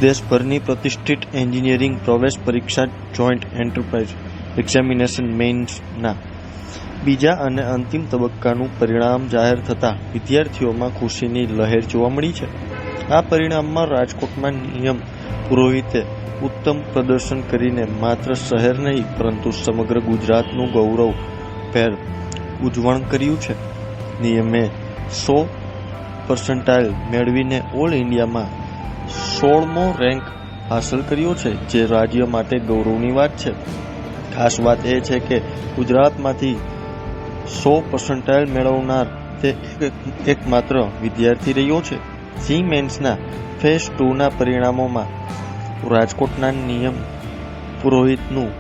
દેશભરની પ્રતિષ્ઠિત એન્જિનિયરિંગ પ્રવેશ પરીક્ષા જોઈન્ટ એન્ટ્રાન્સ એક્ઝામિનેશન મેઇન્સના બીજા અને અંતિમ તબક્કાનું પરિણામ જાહેર થતાં વિદ્યાર્થીઓમાં ખુશીની લહેર જોવા મળી છે. આ પરિણામમાં રાજકોટમાં નિયમ પુરોહિતે ઉત્તમ પ્રદર્શન કરીને માત્ર શહેર નહીં પરંતુ સમગ્ર ગુજરાતનું ગૌરવભેર ઉજ્જવળ કર્યું છે. નિયમે 100% મેળવીને ઓલ ઇન્ડિયામાં 16મો રેન્ક હાંસલ કર્યો છે, જે રાજ્ય માટે ગૌરવની વાત છે. ખાસ વાત એ છે કે ગુજરાતમાંથી 100% મેળવનાર તે એકમાત્ર વિદ્યાર્થી રહ્યો છે. સી મેન્સના ફેઝ 2ના પરિણામોમાં રાજકોટના નિયમ પુરોહિતનું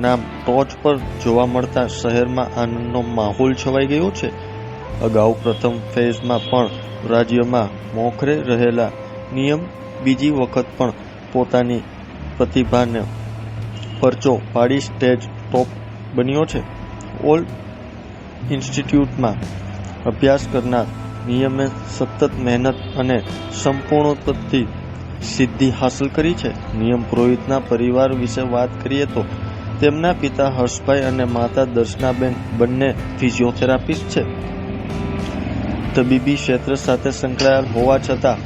નામ ટોચ પર જોવા મળતા શહેરમાં આનંદનો માહોલ છવાઈ ગયો છે. અગાઉ પ્રથમ ફેઝમાં પણ રાજ્યમાં મોખરે રહેલા નિયમ બીજી વખત પણ પોતાની પ્રતિભાને પરચો પાડી સ્ટેજ ટોપ બન્યો છે. ઓલ ઇન્સ્ટિટ્યૂટમાં અભ્યાસ કરનાર નિયમે સતત મહેનત અને સંપૂર્ણતાથી સિદ્ધિ હાંસલ કરી છે. નિયમ પુરોહિતના પરિવાર વિશે વાત કરીએ તો તેમના પિતા હર્ષભાઈ અને માતા દર્શનાબેન બંને ફિઝિયોથેરાપિસ્ટ છે. તબીબી ક્ષેત્ર સાથે સંકળાયેલ હોવા છતાં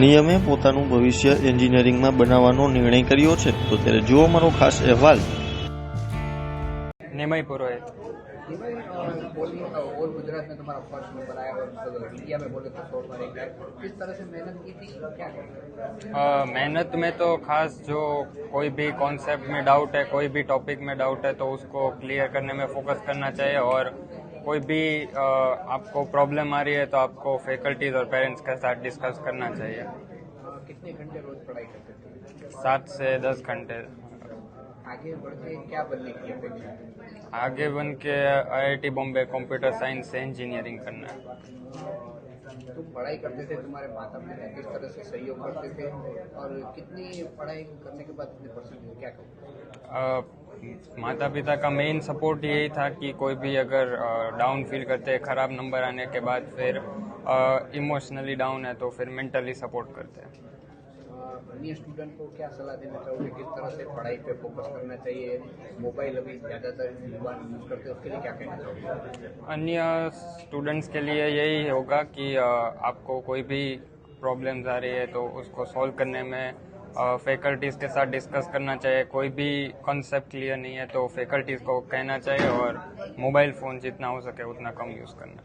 નિયમે પોતાનું ભવિષ્ય એન્જિનિયરિંગમાં બનાવવાનો નિર્ણય કર્યો છે. તો ત્યારે જુઓ મારો ખાસ અહેવાલ. निमय पुरोहित। और गुजरात में तुम्हारा फर्स्ट नंबर आया और इंडिया में बोले तो 16 रैंक आया, किस तरह से मेहनत की थी, क्या करें? मेहनत में तो खास जो कोई भी कॉन्सेप्ट में डाउट है, कोई भी टॉपिक में डाउट है तो उसको क्लियर करने में फोकस करना चाहिए और कोई भी आपको प्रॉब्लम आ रही है तो आपको फैकल्टीज और पेरेंट्स के साथ डिस्कस करना चाहिए। कितने घंटे रोज पढ़ाई करते थे? 7 से 10 घंटे। आगे बढ़ के क्या बनने की अपेक्षा? आगे बन के IIT बॉम्बे कंप्यूटर साइंस से इंजीनियरिंग करना है। तुम पढ़ाई करते थे, तुम्हारे माता पिता किस तरह से सहयोग करते थे और कितनी पढ़ाई करने के बाद कितने परसेंटेज, क्या कहोगे? माता पिता का मेन सपोर्ट यही था कि कोई भी अगर डाउन फील करते हैं, खराब नंबर आने के बाद फिर इमोशनली डाउन है तो फिर मेंटली सपोर्ट करते हैं। अन्य स्टूडेंट को क्या सलाह देना चाहोगे, किस तरह से पढ़ाई पे फोकस करना चाहिए? मोबाइल अभी ज़्यादातर युवा यूज करते हैं, उसके लिए क्या कहना चाहोगे? अन्य स्टूडेंट्स के लिए यही होगा कि आपको कोई भी प्रॉब्लम्स आ रही है तो उसको सॉल्व करने में फैकल्टीज़ के साथ डिस्कस करना चाहिए। कोई भी कॉन्सेप्ट क्लियर नहीं है तो फैकल्टीज़ को कहना चाहिए और मोबाइल फ़ोन जितना हो सके उतना कम यूज़ करना।